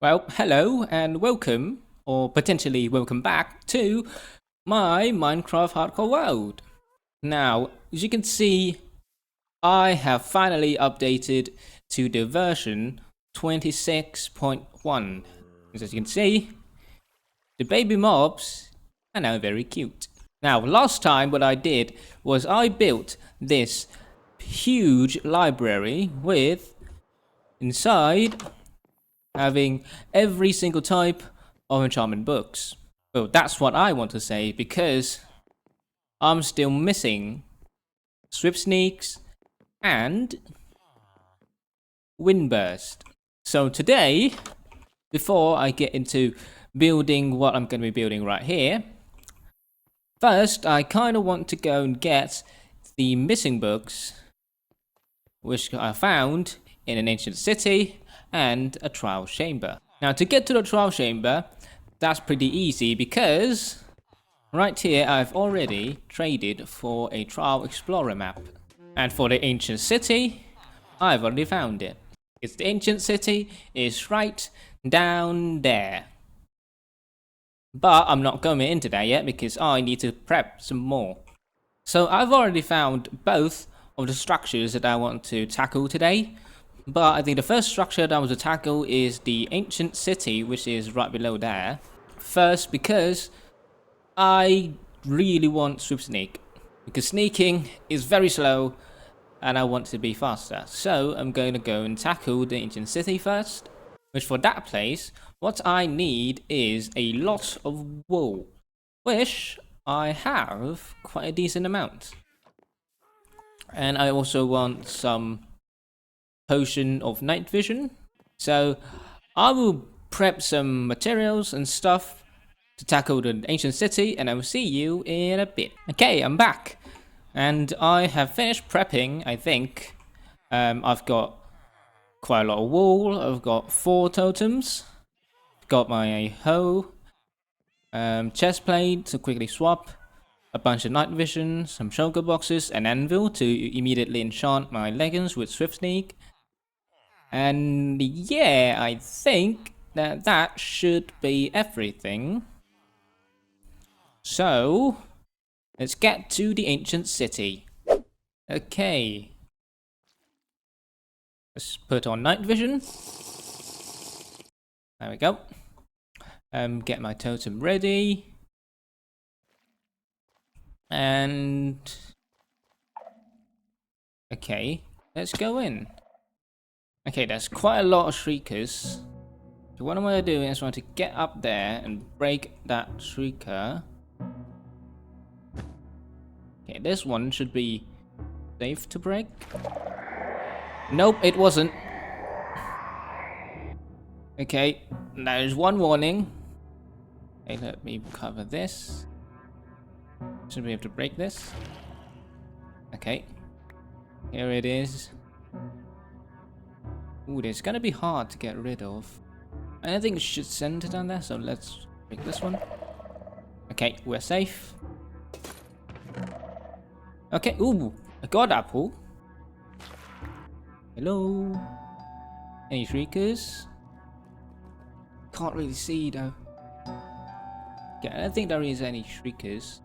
Well, hello and welcome, or potentially welcome back to my Minecraft Hardcore World. Now, as you can see, I have finally updated to the version 26.1. As you can see, the baby mobs are now very cute. Now, last time what I did was I built this huge library with inside having every single type of enchantment books. Well, that's what I want to say because I'm still missing Swift Sneaks and Windburst. So today, before I get into building what I'm going to be building right here, first I kind of want to go and get the missing books which I found in an ancient city and a trial chamber. Now to get to the trial chamber, that's pretty easy because right here I've already traded for a trial explorer map. And for the ancient city, I've already found it. It's the ancient city is right down there. But I'm not going into that yet because I need to prep some more. So I've already found both of the structures that I want to tackle today. But I think the first structure that I want to tackle is the ancient city, which is right below there. First, because I really want Swift Sneak. Because sneaking is very slow and I want to be faster. So I'm going to go and tackle the ancient city first. Which for that place, what I need is a lot of wool. Which I have quite a decent amount. And I also want some potion of night vision. So I will prep some materials and stuff to tackle the ancient city, and I will see you in a bit. Okay, I'm back and I have finished prepping. I think I've got quite a lot of wool. I've got 4 totems, got my hoe, chest plate to quickly swap, a bunch of night vision, some shulker boxes, an anvil to immediately enchant my leggings with Swift Sneak. And yeah, I think that should be everything. So, let's get to the ancient city. Okay. Let's put on night vision. There we go. Get my totem ready. And okay, let's go in. Okay, there's quite a lot of shriekers. So what I'm going to do is I want to get up there and break that shrieker. Okay, this one should be safe to break. Nope, it wasn't. Okay, there's one warning. Okay, let me cover this. Should be able to break this. Okay, here it is. Ooh, it's gonna be hard to get rid of. I don't think it should send it down there, so let's break this one. Okay, we're safe. Okay, ooh, a god apple. Hello? Any shriekers? Can't really see though. Okay, I don't think there is any shriekers.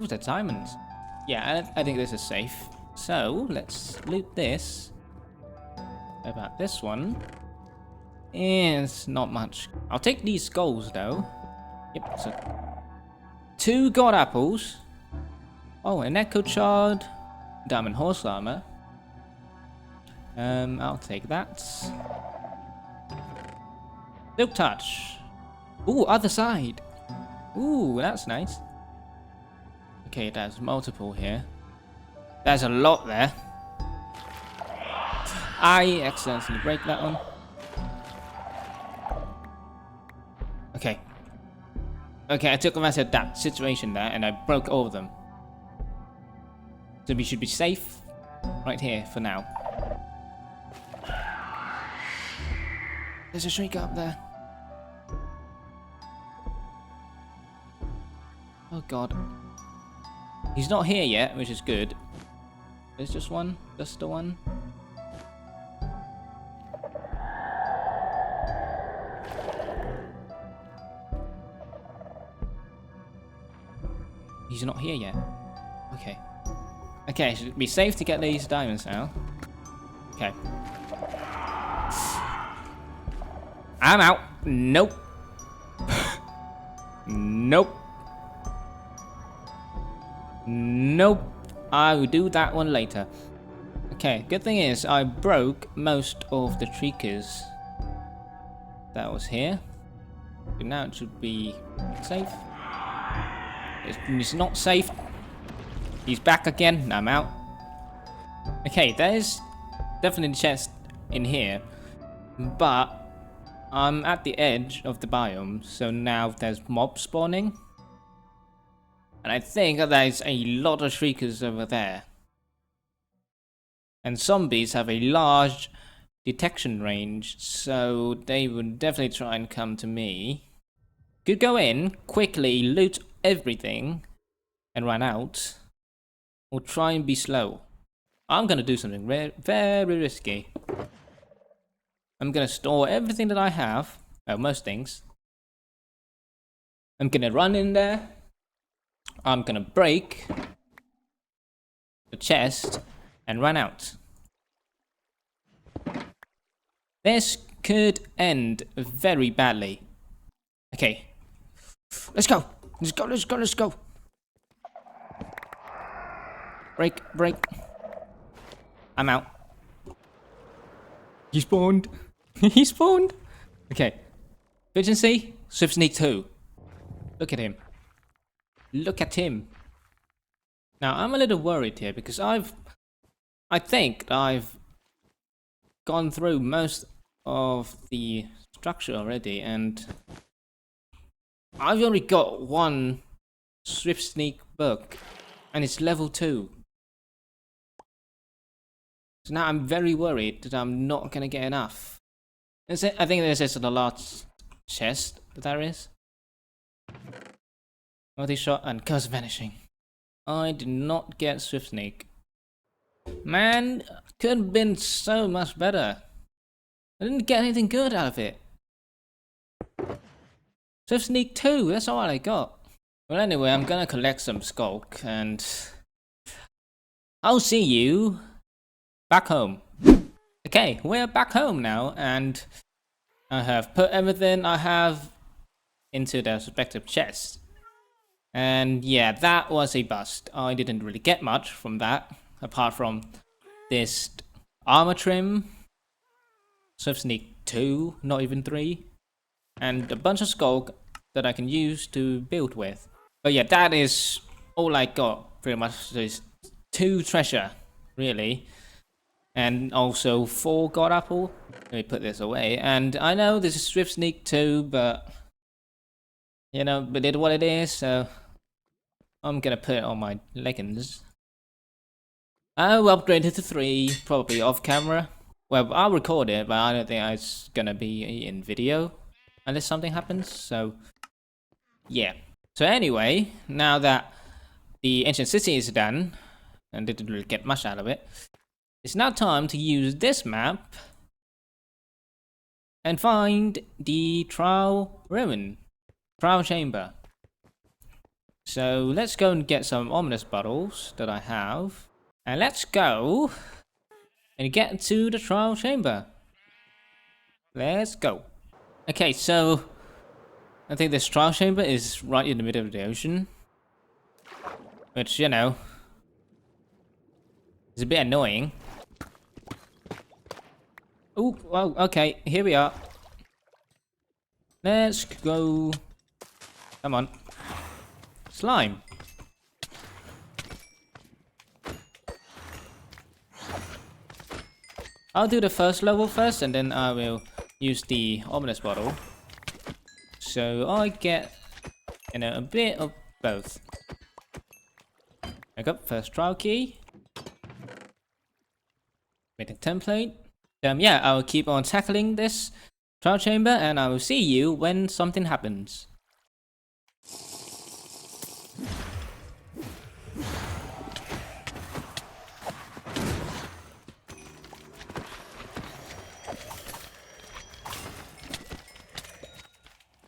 Ooh, the diamonds. Yeah, I think this is safe. So, let's loot this. About this one. It's not much. I'll take these skulls though. Yep, so 2 god apples. Oh, an echo shard. Diamond horse armor. I'll take that. Silk touch. Ooh, other side. Ooh, that's nice. Okay, there's multiple here. There's a lot there. I accidentally break that one. Okay. Okay, I took advantage of that situation there and I broke all of them. So we should be safe right here for now. There's a shrieker up there. Oh god. He's not here yet, which is good. There's just one. Just the one. he's not here yet. Okay. Okay, should be safe to get these diamonds now. Okay. I'm out. Nope. Nope. Nope. I will do that one later. Okay, good thing is I broke most of the triggers that was here. So now it should be safe. It's not safe. He's back again. I'm out. Okay, there's definitely a chest in here, but I'm at the edge of the biome, so now there's mob spawning. And I think there's a lot of shriekers over there. And zombies have a large detection range, so they would definitely try and come to me. Could go in, quickly loot everything, and run out. Or try and be slow. I'm gonna do something very risky. I'm gonna store everything that I have, well, most things. I'm gonna run in there. I'm gonna break the chest and run out. This could end very badly. Okay. Let's go. Let's go, let's go, let's go. Break, break. I'm out. He spawned. He spawned. Okay. Efficiency, Swift Sneak 2. Look at him. Look at him. Now, I'm a little worried here because I think I've gone through most of the structure already, and I've only got one Swift Sneak book, and it's level 2. So now I'm very worried that I'm not gonna get enough. I think this is the last chest that there is. Multi-shot and curse vanishing. I did not get Swift Sneak. Man, could have been so much better. I didn't get anything good out of it. Swift Sneak 2, that's all I got. Well, anyway, I'm gonna collect some skulk and I'll see you back home. Okay, we're back home now, and I have put everything I have into their respective chests. And yeah, that was a bust. I didn't really get much from that, apart from this armor trim, Swift Sneak 2, not even 3, and a bunch of skulk that I can use to build with. But yeah, that is all I got, pretty much. There's 2 treasure, really. And also 4 god apple. Let me put this away. And I know this is Swift Sneak 2, but you know, but it what it is, so I'm gonna put it on my leggings. I'll upgrade it to 3, probably off camera. Well, I'll record it, but I don't think it's gonna be in video unless something happens, so yeah. So anyway, now that the ancient city is done, and didn't really get much out of it, it's now time to use this map and find the trial ruin, trial chamber. So let's go and get some ominous bottles that I have, and let's go and get to the trial chamber. Let's go. Okay, so I think this trial chamber is right in the middle of the ocean, which, you know, is a bit annoying. Oh, well, okay, here we are. Let's go. Come on. Slime. I'll do the first level first, and then I will use the ominous bottle. So I get, you know, a bit of both. I got first trial key. Make a template. Yeah, I'll keep on tackling this trial chamber, and I will see you when something happens.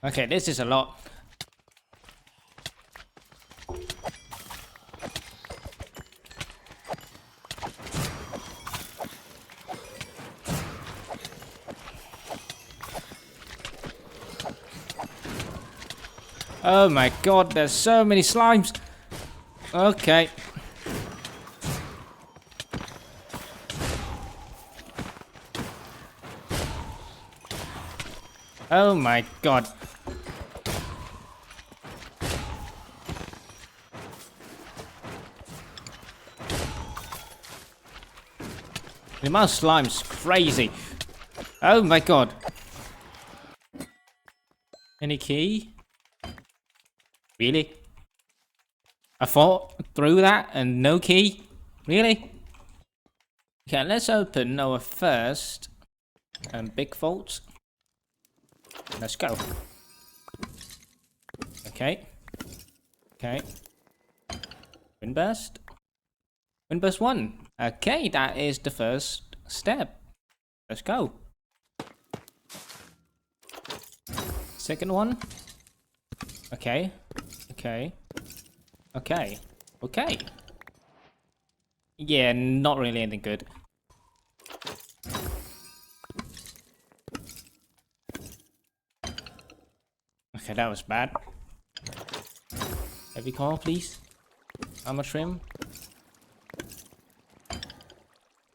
Okay, this is a lot. Oh my god, there's so many slimes. Okay. Oh my god. The amount of slime's crazy. Oh my god. Any key? Really? I fought through that and no key? Really? Okay, let's open our first big vault. Let's go. Okay. Okay. Windburst. Windburst 1. Okay, that is the first step. Let's go. Second one. Okay. Okay. Okay. Okay. Yeah, not really anything good. Okay, that was bad. Heavy call, please. Armor trim.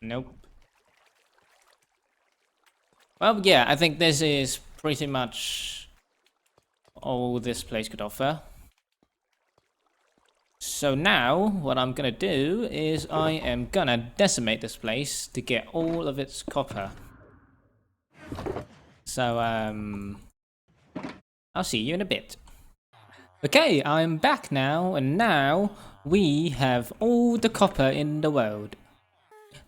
Nope. Well, yeah, I think this is pretty much all this place could offer. So now, what I'm gonna do is I am gonna decimate this place to get all of its copper. So, I'll see you in a bit. Okay, I'm back now, and now we have all the copper in the world.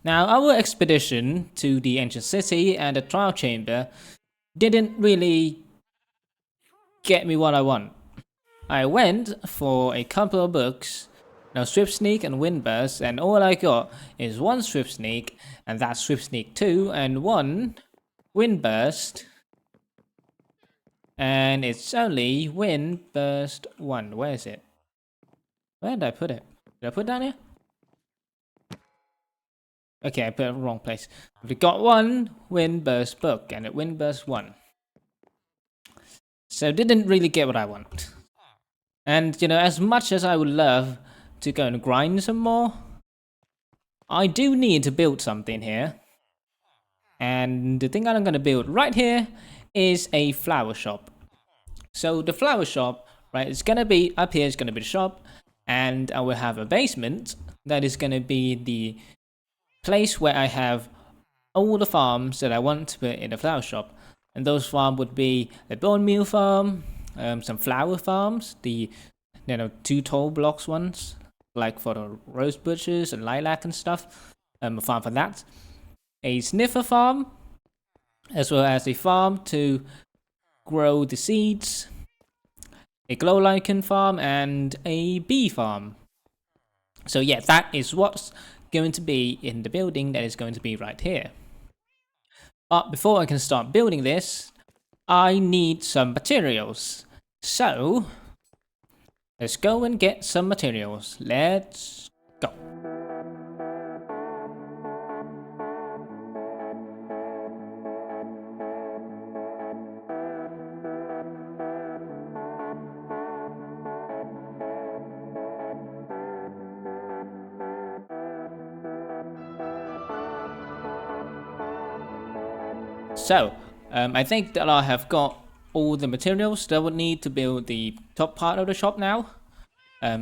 Now, our expedition to the ancient city and the trial chamber didn't really get me what I want. I went for a couple of books, no Swift Sneak and Windburst, and all I got is one Swift Sneak, and that's Swift Sneak 2, and one Windburst. And it's only Windburst 1. Where is it? Where did I put it? Did I put it down here? Okay, I put it in the wrong place. We got one Windburst book, and it Windburst 1. So didn't really get what I want. And, you know, as much as I would love to go and grind some more, I do need to build something here. And the thing that I'm going to build right here is a flower shop. So the flower shop, right, it's going to be, up here is going to be the shop. And I will have a basement that is going to be the place where I have all the farms that I want to put in the flower shop. And those farms would be a Bonemeal farm, some flower farms, the 2 tall blocks ones, like for the rose bushes and lilac and stuff. A farm for that. A sniffer farm, as well as a farm to grow the seeds. A glow lichen farm and a bee farm. So yeah, that is what's going to be in the building that is going to be right here. But before I can start building this, I need some materials. So, let's go and get some materials. Let's go. So, I think that I have got all the materials that I would need to build the top part of the shop now.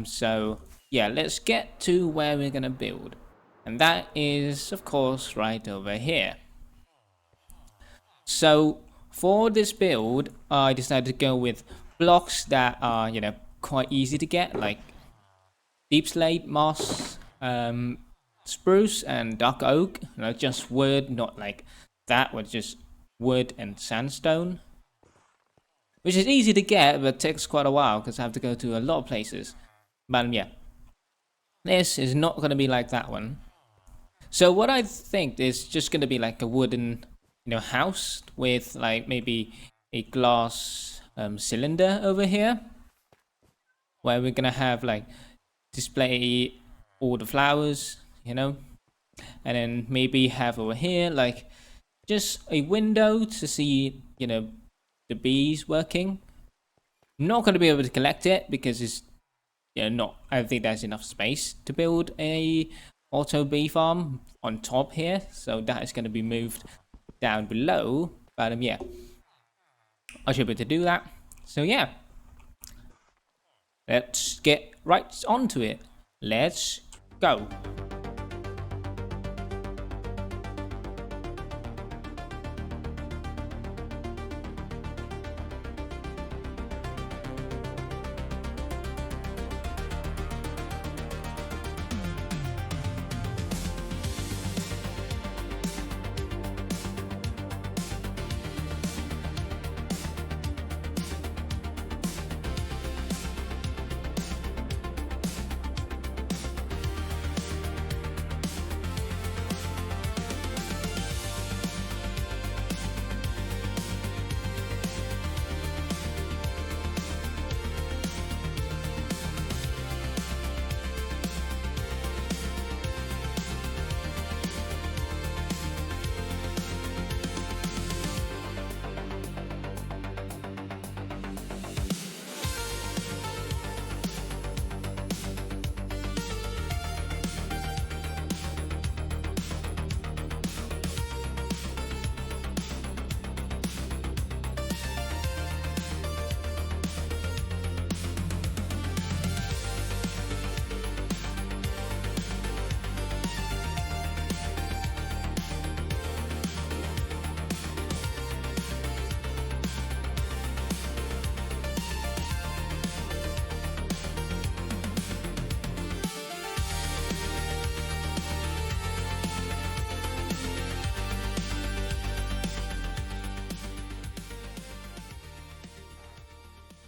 So, yeah, let's get to where we're going to build. And that is, of course, right over here. So, for this build, I decided to go with blocks that are, quite easy to get, like deep slate, moss, spruce, and dark oak. Just wood, not like that, with just wood and sandstone, which is easy to get but takes quite a while because I have to go to a lot of places. But yeah, this is not going to be like that one. So what I think is just going to be like a wooden house with like maybe a glass cylinder over here, where we're going to have like display all the flowers, and then maybe have over here like just a window to see, the bees working. not going to be able to collect it because it's not. I don't think there's enough space to build a auto bee farm on top here, so that is going to be moved down below. But yeah, I should be able to do that. So yeah, let's get right onto it. Let's go.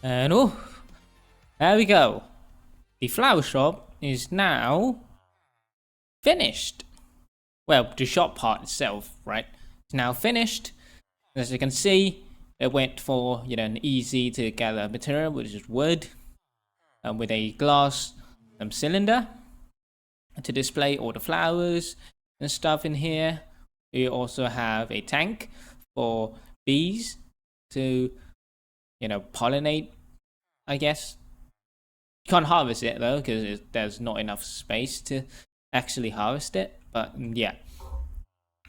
And oh, there we go. The flower shop is now finished. Well, the shop part itself, right? It's now finished. As you can see, it went for an easy to gather material, which is wood, with a glass cylinder to display all the flowers and stuff in here. We also have a tank for bees to pollinate, I guess. You can't harvest it though because there's not enough space to actually harvest it, but yeah,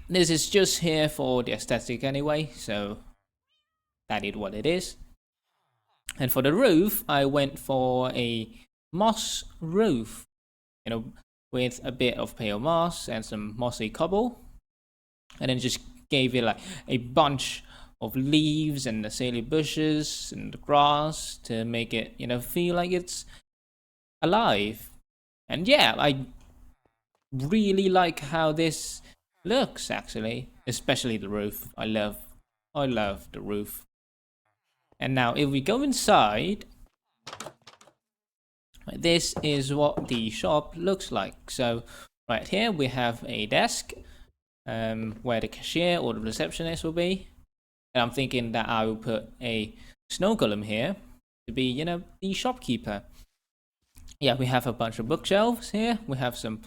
this is just here for the aesthetic anyway, so that is what it is. And for the roof, I went for a moss roof, with a bit of pale moss and some mossy cobble, and then just gave it like a bunch of leaves and the azalea bushes and the grass to make it feel like it's alive. And yeah, I really like how this looks, actually, especially the roof. I love the roof. And now if we go inside, this is what the shop looks like. So right here we have a desk where the cashier or the receptionist will be. And I'm thinking that I will put a snow golem here to be, the shopkeeper. Yeah, we have a bunch of bookshelves here. We have some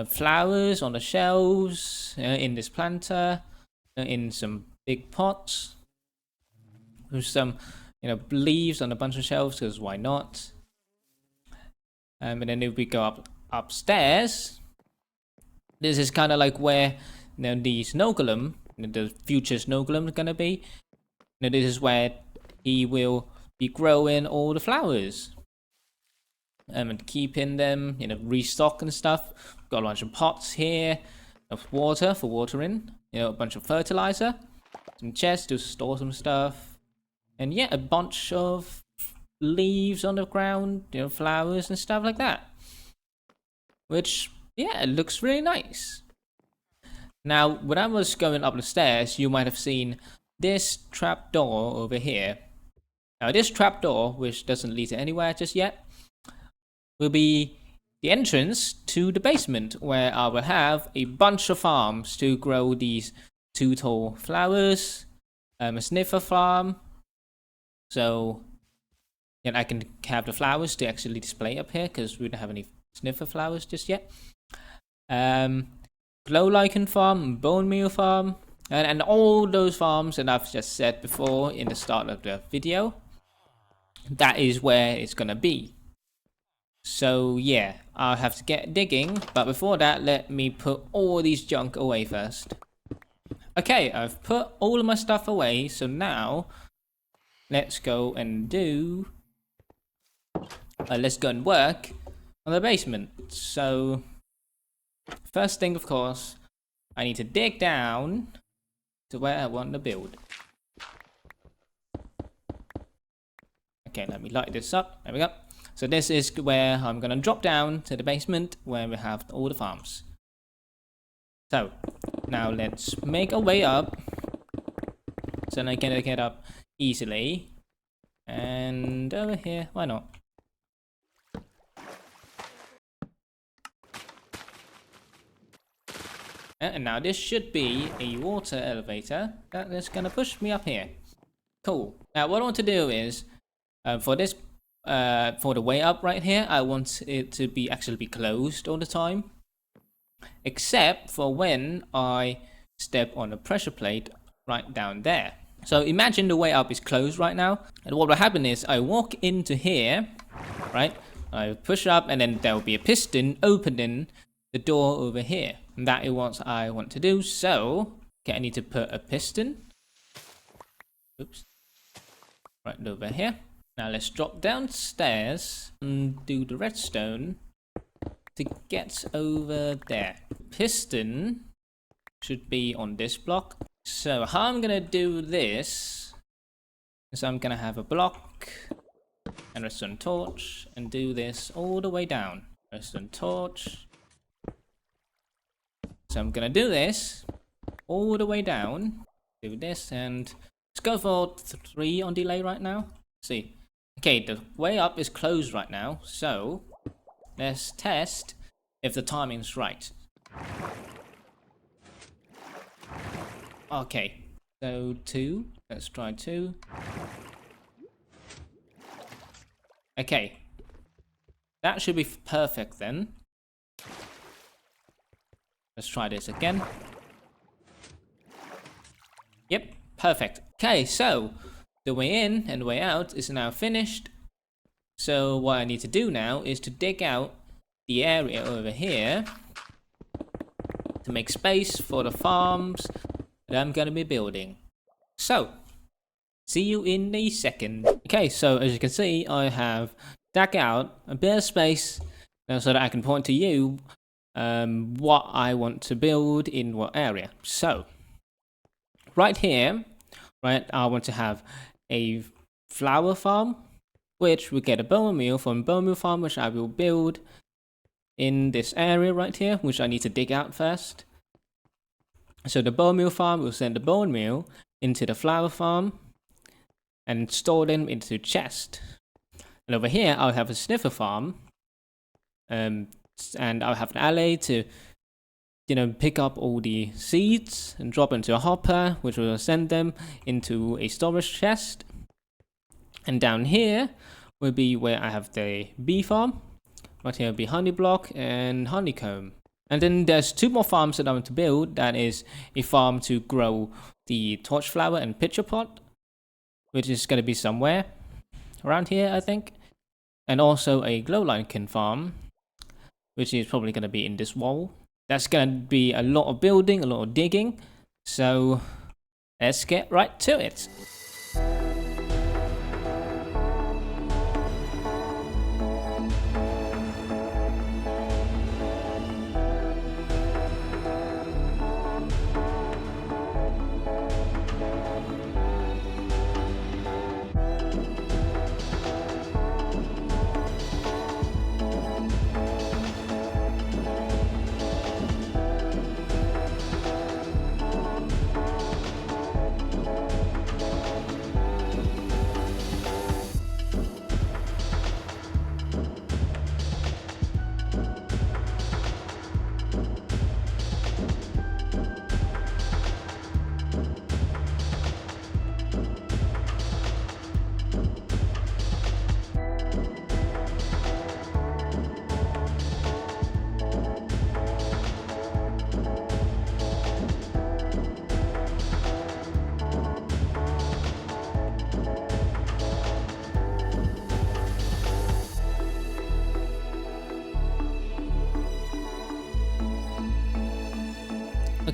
flowers on the shelves in this planter, in some big pots. There's some, leaves on a bunch of shelves, because why not? And then if we go upstairs, this is kind of like where the snow golem, the future snow golem is gonna be. This is where he will be growing all the flowers and keeping them, restock and stuff. Got a bunch of pots here of water for watering, a bunch of fertilizer, some chests to store some stuff, and yeah, a bunch of leaves on the ground, flowers and stuff like that, which yeah, it looks really nice. Now, when I was going up the stairs, you might have seen this trapdoor over here. Now, this trapdoor, which doesn't lead to anywhere just yet, will be the entrance to the basement, where I will have a bunch of farms to grow these 2 tall flowers, a sniffer farm, so then I can have the flowers to actually display up here, because we don't have any sniffer flowers just yet. Glow lichen farm, Bonemeal farm, and all those farms that I've just said before in the start of the video. that is where it's gonna be. So yeah, I'll have to get digging, but before that, let me put all these junk away first. Okay, I've put all of my stuff away, so now let's go and let's go and work on the basement. So first thing, of course, I need to dig down to where I want to build. Okay, let me light this up. There we go. So this is where I'm gonna drop down to the basement where we have all the farms. So now let's make a way up so I can get up easily. And over here, why not? And now this should be a water elevator that is gonna push me up here. Cool. Now what I want to do is for the way up right here, I want it to be actually be closed all the time, except for when I step on a pressure plate right down there. So imagine the way up is closed right now, and what will happen is I walk into here, right? I push up, and then there will be a piston opening the door over here. And that is what I want to do. So okay, I need to put a piston. Oops. Right over here. Now let's drop downstairs and do the redstone to get over there. Piston should be on this block. So how I'm gonna do this is I'm gonna have a block and redstone torch and do this all the way down. Redstone torch. So I'm gonna do this all the way down. Do this and let's go for 3 on delay right now. See. Okay, the way up is closed right now, so let's test if the timing's right. Okay, so 2. Let's try 2. Okay, that should be perfect then. Let's try this again. Yep, perfect. Okay, so the way in and way out is now finished. So what I need to do now is to dig out the area over here to make space for the farms that I'm gonna be building. So, see you in a second. Okay, so as you can see, I have dug out a bit of space now so that I can point to you what I want to build in what area. So, right here, right, I want to have a flower farm, which we get a bone meal from bone meal farm, which I will build in this area right here, which I need to dig out first. So the bone meal farm will send the bone meal into the flower farm and store them into chest. And over here, I'll have a sniffer farm, and I'll have an alley to, pick up all the seeds and drop into a hopper, which will send them into a storage chest. And down here will be where I have the bee farm. Right here will be honey block and honeycomb. And then there's 2 more farms that I want to build. That is a farm to grow the torch flower and pitcher pot, which is going to be somewhere around here, I think. And also a glow lichen farm, which is probably going to be in this wall. That's going to be a lot of building, a lot of digging. So let's get right to it.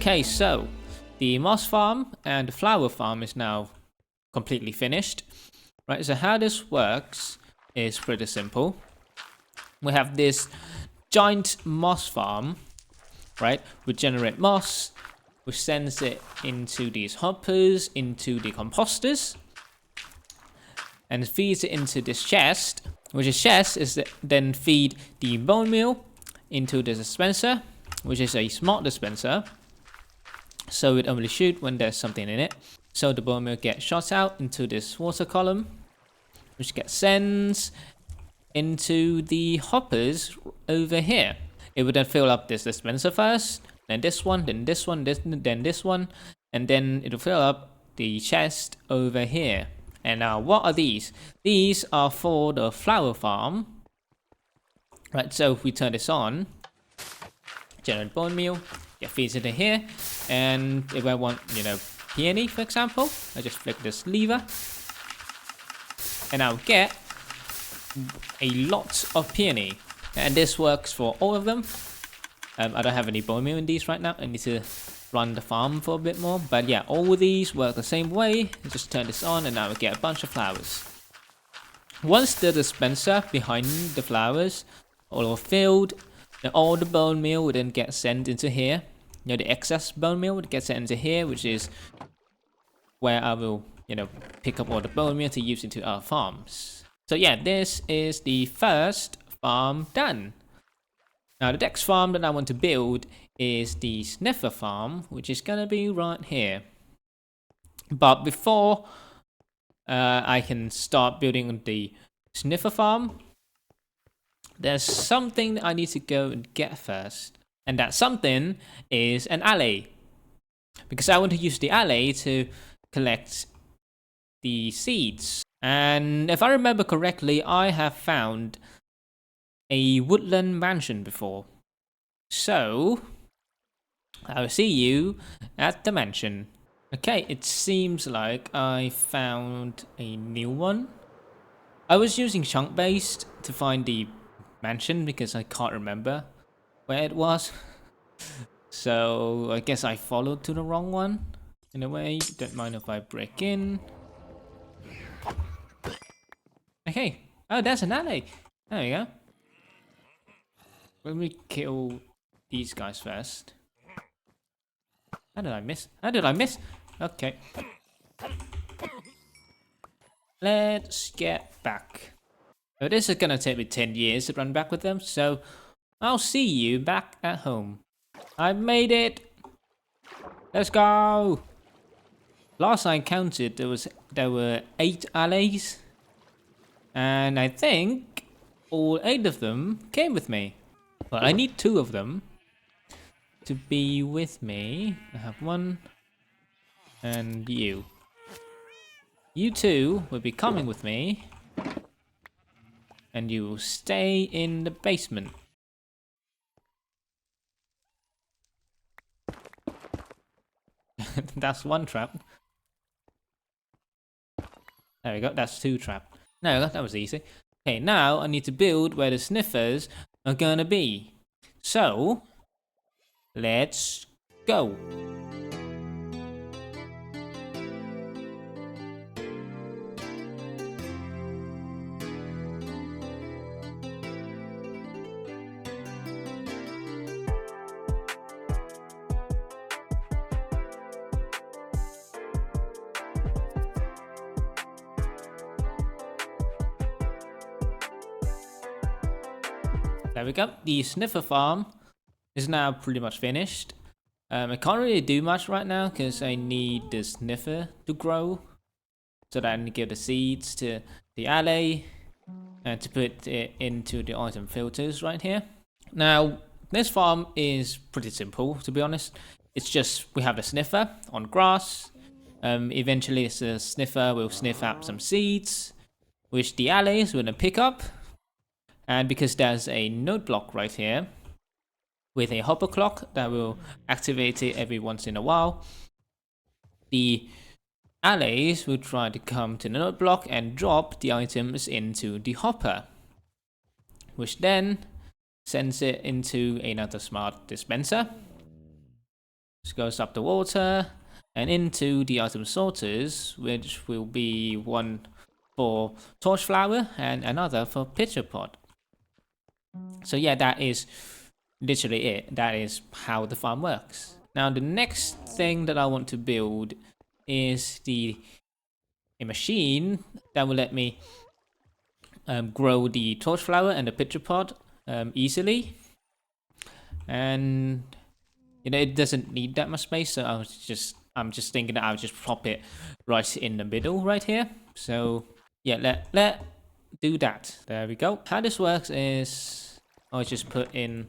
Okay, so the moss farm and the flower farm is now completely finished. Right, so how this works is pretty simple. We have this giant moss farm, right? We generate moss, which sends it into these hoppers, into the composters, and feeds it into this chest, which is chest is then feed the bone meal into the dispenser, which is a smart dispenser, so it only shoot when there's something in it. So the bone meal gets shot out into this water column, which gets sent into the hoppers over here. It would then fill up this dispenser first, then this one, then this one, then this one, and then it'll fill up the chest over here. And now what are these? These are for the flower farm. Right, so if we turn this on, generate bone meal, get feeds into here, and if I want, peony, for example, I just flick this lever, and I'll get a lot of peony. And this works for all of them. I don't have any bone meal in these right now. I need to run the farm for a bit more. But yeah, all of these work the same way. Just turn this on and now we get a bunch of flowers. Once the dispenser behind the flowers all are filled, then all the bone meal will then get sent into here. The excess bone meal would get sent into here, which is where I will, pick up all the bone meal to use into our farms. So yeah, this is the first farm done. Now the next farm that I want to build is the sniffer farm, which is gonna be right here. But before I can start building the sniffer farm, there's something that I need to go and get first. And that something is an alley. Because I want to use the alley to collect the seeds. And if I remember correctly, I have found a woodland mansion before. So I'll see you at the mansion. Okay, it seems like I found a new one. I was using chunk based to find the mansion because I can't remember where it was. So I guess I followed to the wrong one. In a way, don't mind if I break in. Okay. Oh, that's an alley. There we go. Let me kill these guys first. How did I miss? How did I miss? Okay. Let's get back. So this is gonna take me 10 years to run back with them, so I'll see you back at home. I made it! Let's go! Last I counted, there were 8 alleys. And I think all 8 of them came with me. Well, I need 2 of them to be with me. I have 1 and you. You 2 will be coming with me. And you will stay in the basement. That's 1 trap. There we go, that's 2 trap. No, that was easy. Okay, now I need to build where the sniffers are gonna be. So, let's go. There we go. The sniffer farm is now pretty much finished. I can't really do much right now because I need the sniffer to grow so that I can give the seeds to the alley and to put it into the item filters right here. Now, this farm is pretty simple, to be honest. It's just we have the sniffer on grass. Eventually, the sniffer will sniff out some seeds, which the alleys will then pick up. And because there's a node block right here with a hopper clock that will activate it every once in a while, the alleys will try to come to the node block and drop the items into the hopper, which then sends it into another smart dispenser, This goes up the water and into the item sorters, which will be one for torch flower and another for pitcher pot. So yeah, that is literally it. That is how the farm works. Now the next thing that I want to build is a machine that will let me grow the torch flower and the pitcher pot easily. And you know, it doesn't need that much space, so I'm just thinking that I'll just prop it right in the middle right here. So yeah, let do that. There we go. How this works is I'll just put in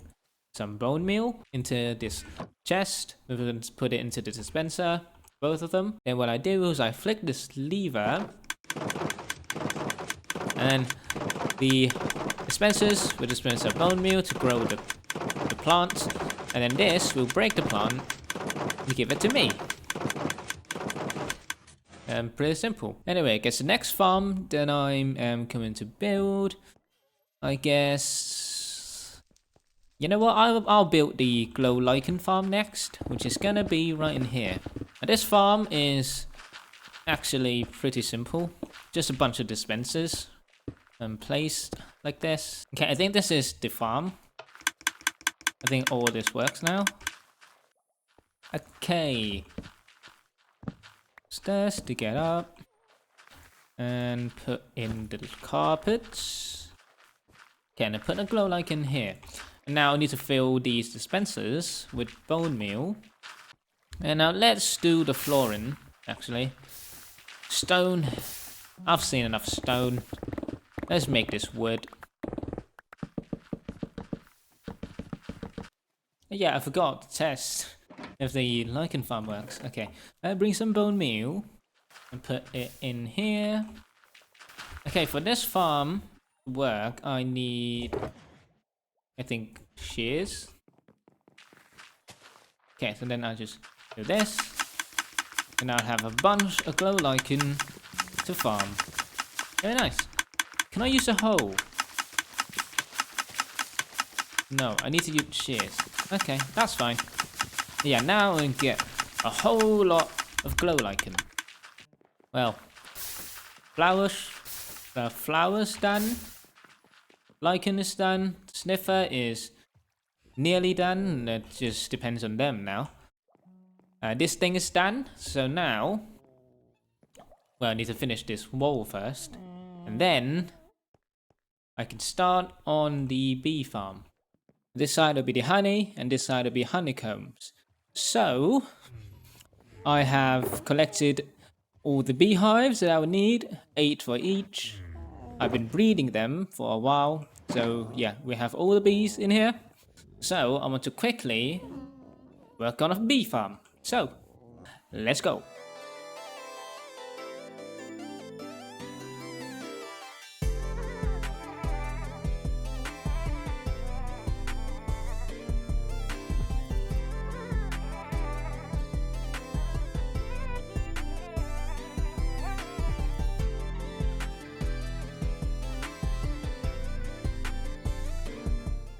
some bone meal into this chest. We're going to put it into the dispenser, both of them. Then what I do is I flick this lever, and then the dispensers will dispense a bone meal to grow the plant, and then this will break the plant and give it to me. Pretty simple. Anyway, I guess the next farm that I'm coming to build, I guess, you know what, I'll build the glow lichen farm next, which is gonna be right in here. Now, this farm is actually pretty simple, just a bunch of dispensers placed like this. Okay, I think this is the farm. I think all this works now. Okay. Stairs to get up. And put in the carpets. Okay, and I put a glow lichen here. And now I need to fill these dispensers with bone meal. And now let's do the flooring, actually. Stone. I've seen enough stone. Let's make this wood. Yeah, I forgot to test if the lichen farm works. Okay, bring some bone meal and put it in here. Okay, for this farm to work, I need, I think, shears. Okay, so then I'll just do this. And I'll have a bunch of glow lichen to farm. Very nice. Can I use a hoe? No, I need to use shears. Okay, that's fine. Yeah, now I can get a whole lot of glow lichen. Well, flowers done. Lichen is done. Sniffer is nearly done. It just depends on them now. This thing is done. So now, well, I need to finish this wall first, and then I can start on the bee farm. This side will be the honey, and this side will be honeycombs. So, I have collected all the beehives that I would need, 8 for each. I've been breeding them for a while, so yeah, we have all the bees in here. So, I want to quickly work on a bee farm. So, let's go.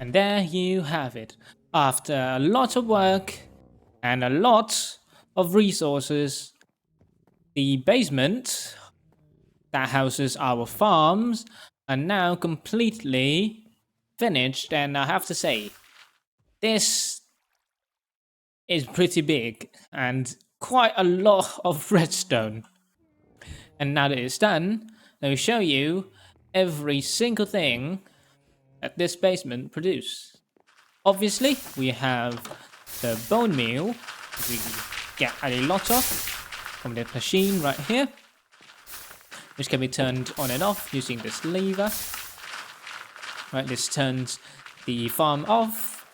And there you have it. After a lot of work and a lot of resources, the basement that houses our farms are now completely finished. And I have to say, this is pretty big and quite a lot of redstone. And now that it's done, let me show you every single thing that this basement produce. Obviously, we have the bone meal we get a lot of from the machine right here, which can be turned on and off using this lever. Right, this turns the farm off,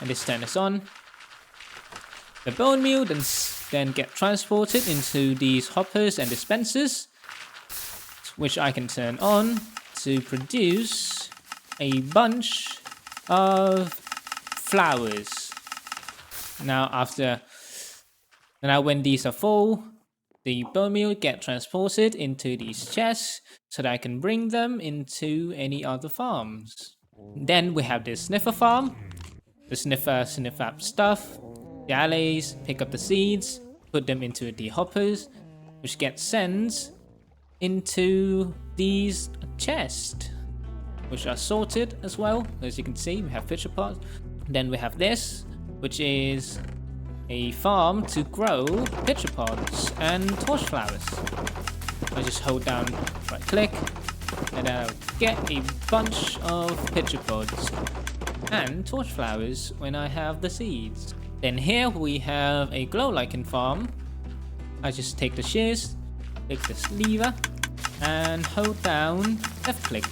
and this turns on. The bone meal then get transported into these hoppers and dispensers, which I can turn on to produce a bunch of flowers. Now when these are full, the bone meal get transported into these chests so that I can bring them into any other farms. Then we have this sniffer farm. The sniffer sniff up stuff. the alleys, pick up the seeds, put them into the hoppers, which get sent into these chests, which are sorted as well. As you can see, we have pitcher pods. Then we have this, which is a farm to grow pitcher pods and torch flowers. I just hold down right click, and then I'll get a bunch of pitcher pods and torch flowers when I have the seeds. Then here we have a glow lichen farm. I just take the shears, click this lever, and hold down left click.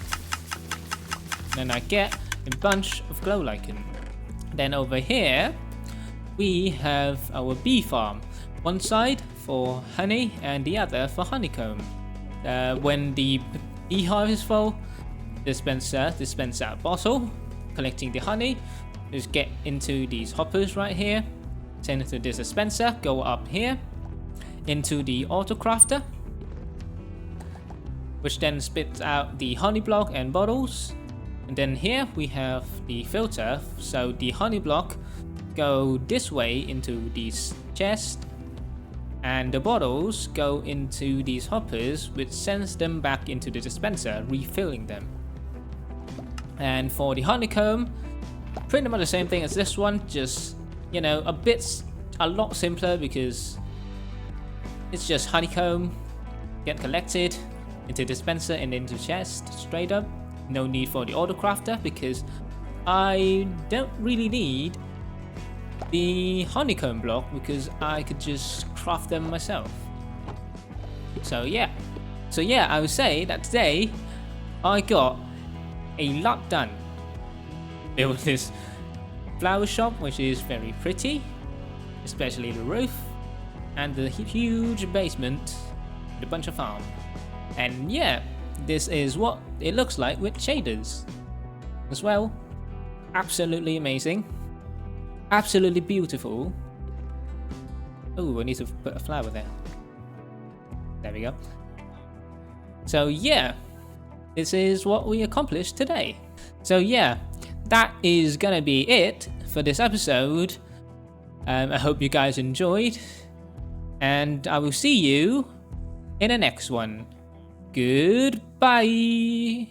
Then I get a bunch of glow lichen. Then over here we have our bee farm. One side for honey and the other for honeycomb. When the beehive is full, dispense out a bottle, collecting the honey. Just get into these hoppers right here, send it to this dispenser, go up here into the auto crafter, which then spits out the honey block and bottles. And then here we have the filter, so the honey block go this way into these chests, and the bottles go into these hoppers, which sends them back into the dispenser, refilling them. And for the honeycomb, pretty much the same thing as this one, just, you know, a lot simpler, because it's just honeycomb get collected into dispenser and into chest straight up. No need for the auto crafter, because I don't really need the honeycomb block, because I could just craft them myself. So yeah, I would say that today I got a lot done. Built this flower shop, which is very pretty, especially the roof, and the huge basement with a bunch of farm. And yeah, this is what it looks like with shaders as well. Absolutely amazing, absolutely beautiful. Oh, I need to put a flower there. There we go. So yeah, this is what we accomplished today. So yeah, that is gonna be it for this episode. I hope you guys enjoyed, and I will see you in the next one. Goodbye.